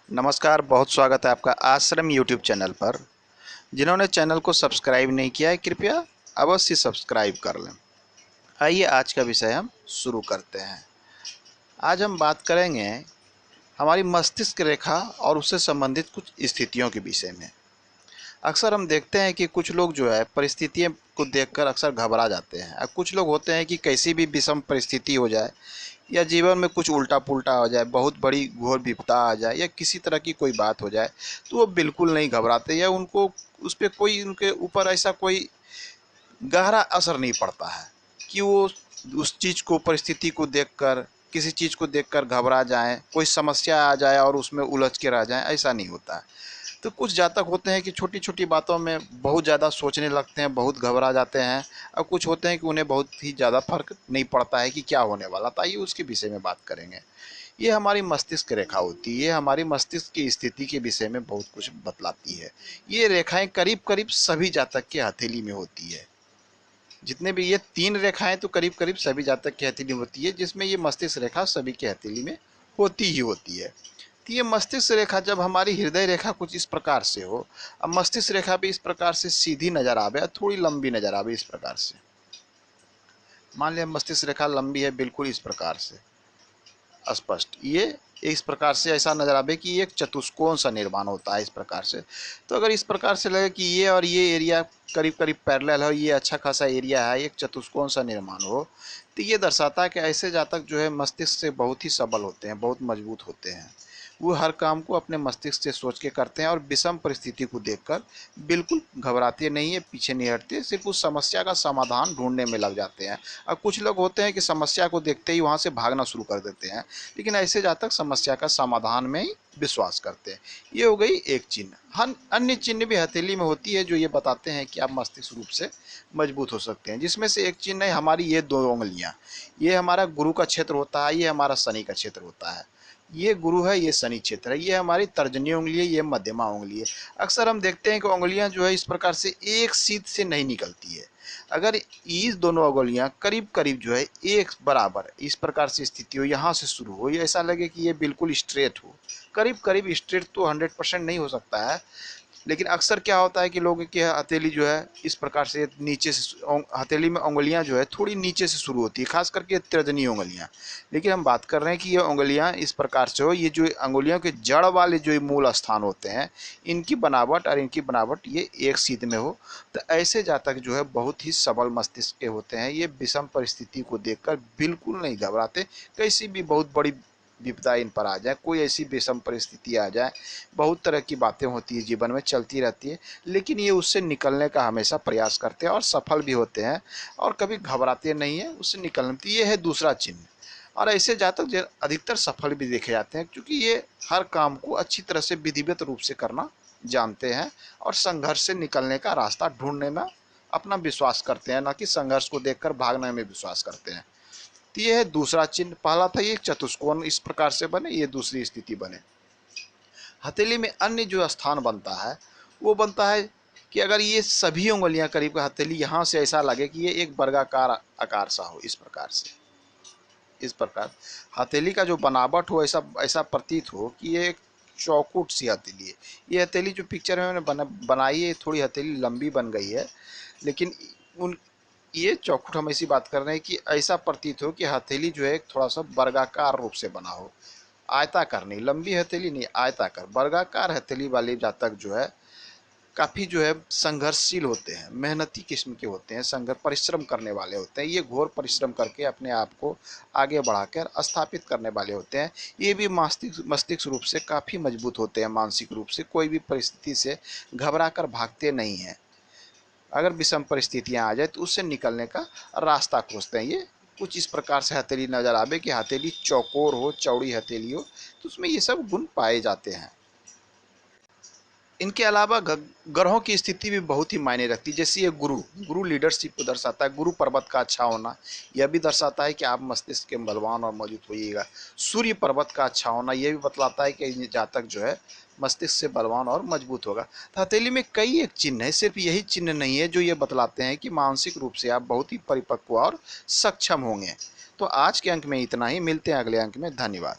नमस्कार, बहुत स्वागत है आपका आश्रम यूट्यूब चैनल पर। जिन्होंने चैनल को सब्सक्राइब नहीं किया है, कृपया अवश्य सब्सक्राइब कर लें। आइए आज का विषय हम शुरू करते हैं। आज हम बात करेंगे हमारी मस्तिष्क रेखा और उससे संबंधित कुछ स्थितियों के विषय में। अक्सर हम देखते हैं कि कुछ लोग जो है परिस्थितियों को देखकर अक्सर घबरा जाते हैं। और कुछ लोग होते हैं कि कैसी भी विषम परिस्थिति हो जाए या जीवन में कुछ उल्टा पुल्टा हो जाए, बहुत बड़ी घोर विपदा आ जाए या किसी तरह की कोई बात हो जाए, तो वो बिल्कुल नहीं घबराते या उनको उस पर कोई उनके ऊपर ऐसा कोई गहरा असर नहीं पड़ता है कि वो उस चीज़ को परिस्थिति को देखकर किसी चीज़ को देखकर घबरा जाएं, कोई समस्या आ जाए और उसमें उलझ के रह जाएं। ऐसा नहीं होता है। तो कुछ जातक होते हैं कि छोटी छोटी बातों में बहुत ज़्यादा सोचने लगते हैं, बहुत घबरा जाते हैं। और कुछ होते हैं कि उन्हें बहुत ही ज़्यादा फर्क नहीं पड़ता है कि क्या होने वाला था। आइए उसके विषय में बात करेंगे। ये हमारी मस्तिष्क रेखा होती है। ये हमारी मस्तिष्क की स्थिति के विषय में बहुत कुछ बतलाती है। ये रेखाएं करीब करीब सभी जातक के हथेली में होती है। जितने भी ये 3 रेखाएं तो करीब करीब सभी जातक की हथेली में होती है, जिसमें ये मस्तिष्क रेखा सभी की हथेली में होती ही होती है। तो ये मस्तिष्क रेखा जब हमारी हृदय रेखा कुछ इस प्रकार से हो, अब मस्तिष्क रेखा भी इस प्रकार से सीधी नजर आवे, थोड़ी लंबी नजर आवे इस प्रकार से। मान लिया मस्तिष्क रेखा लंबी है बिल्कुल इस प्रकार से स्पष्ट, ये इस प्रकार से ऐसा नजर आवे कि ये एक चतुष्कोण सा निर्माण होता है इस प्रकार से। तो अगर इस प्रकार से लगे कि ये और ये एरिया करीब करीब पैरेलल हो, ये अच्छा खासा एरिया है, एक चतुष्कोण सा निर्माण हो, तो ये दर्शाता है कि ऐसे जातक जो है मस्तिष्क से बहुत ही सबल होते हैं, बहुत मजबूत होते हैं। वो हर काम को अपने मस्तिष्क से सोच के करते हैं और विषम परिस्थिति को देखकर बिल्कुल घबराते नहीं है, पीछे नहीं हटते, सिर्फ उस समस्या का समाधान ढूंढने में लग जाते हैं। और कुछ लोग होते हैं कि समस्या को देखते ही वहाँ से भागना शुरू कर देते हैं, लेकिन ऐसे जातक समस्या का समाधान में ही विश्वास करते हैं। ये हो गई एक चिन्ह। अन्य चिन्ह भी हथेली में होती है जो ये बताते हैं कि आप मस्तिष्क रूप से मजबूत हो सकते हैं, जिसमें से एक चिन्ह है हमारी ये 2 उंगलियां। ये हमारा गुरु का क्षेत्र होता है, ये हमारा शनि का क्षेत्र होता है। ये गुरु है, ये शनि क्षेत्र है, ये हमारी तर्जनी उंगली है, ये मध्यमा उंगली है। अक्सर हम देखते हैं कि उंगलियां जो है इस प्रकार से एक सीध से नहीं निकलती है। अगर ये दोनों उंगलियां करीब करीब जो है एक बराबर इस प्रकार से स्थिति हो, यहाँ से शुरू हो, ये ऐसा लगे कि ये बिल्कुल स्ट्रेट हो। करीब करीब स्ट्रेट तो 100% नहीं हो सकता है, लेकिन अक्सर क्या होता है कि लोगों की हथेली जो है इस प्रकार से नीचे से हथेली में उंगलियां जो है थोड़ी नीचे से शुरू होती है, खास करके तर्जनी उंगलियां। लेकिन हम बात कर रहे हैं कि ये उंगलियां इस प्रकार से हो, ये जो उंगलियों के जड़ वाले जो मूल स्थान होते हैं, इनकी बनावट और इनकी बनावट ये एक सीध में हो। तो ऐसे जातक जो है बहुत ही सबल मस्तिष्क के होते हैं। ये विषम परिस्थिति को देखकर बिल्कुल नहीं घबराते। कैसी भी बहुत बड़ी विपदा इन पर आ जाए, कोई ऐसी विषम परिस्थिति आ जाए, बहुत तरह की बातें होती है जीवन में, चलती रहती है, लेकिन ये उससे निकलने का हमेशा प्रयास करते हैं और सफल भी होते हैं और कभी घबराते नहीं है उससे निकलने। तो ये है दूसरा चिन्ह। और ऐसे जातक अधिकतर सफल भी देखे जाते हैं, क्योंकि ये हर काम को अच्छी तरह से विधिवत रूप से करना जानते हैं और संघर्ष से निकलने का रास्ता ढूंढने में अपना विश्वास करते हैं, ना कि संघर्ष को देखकर भागने में विश्वास करते हैं। तो ये है दूसरा चिन्ह। पहला था ये चतुष्कोण इस प्रकार से बने, ये दूसरी स्थिति बने। हथेली में अन्य जो स्थान बनता है वो बनता है कि अगर ये सभी उंगलियां करीब का हथेली यहाँ से ऐसा लगे कि ये एक वर्गाकार आकार सा हो, इस प्रकार से, इस प्रकार हथेली का जो बनावट हो ऐसा ऐसा प्रतीत हो कि ये एक चौकुट सी हथेली है। ये हथेली जो पिक्चर में मैंने बनाई है, थोड़ी हथेली लंबी बन गई है, लेकिन उन ये चौखुट हम ऐसी बात कर रहे हैं कि ऐसा प्रतीत हो कि हथेली जो है थोड़ा सा वर्गाकार रूप से बना हो, आयताकार नहीं, लंबी हथेली नहीं, आयताकार वर्गाकार हथेली वाले जातक जो है काफ़ी जो है संघर्षशील होते हैं, मेहनती किस्म के होते हैं, संघर्ष परिश्रम करने वाले होते हैं। ये घोर परिश्रम करके अपने आप को आगे बढ़ाकर स्थापित करने वाले होते हैं। ये भी मस्तिष्क रूप से काफ़ी मजबूत होते हैं, मानसिक रूप से कोई भी परिस्थिति से घबरा कर भागते नहीं हैं। अगर विषम परिस्थितियां आ जाए तो उससे निकलने का रास्ता खोजते हैं। ये कुछ इस प्रकार से हथेली नजर आवे कि हथेली चौकोर हो, चौड़ी हथेली हो, तो उसमें ये सब गुण पाए जाते हैं। इनके अलावा ग्रहों की स्थिति भी बहुत ही मायने रखती है। जैसे ये गुरु गुरु लीडरशिप को दर्शाता है, गुरु पर्वत का अच्छा होना यह भी दर्शाता है कि आप मस्तिष्क के बलवान और मजबूत होइएगा। सूर्य पर्वत का अच्छा होना यह भी बतलाता है कि जातक जो है मस्तिष्क से बलवान और मजबूत होगा। तो हथेली में कई एक चिन्ह है, सिर्फ यही चिन्ह नहीं है जो ये बतलाते हैं कि मानसिक रूप से आप बहुत ही परिपक्व और सक्षम होंगे। तो आज के अंक में इतना ही, मिलते हैं अगले अंक में। धन्यवाद।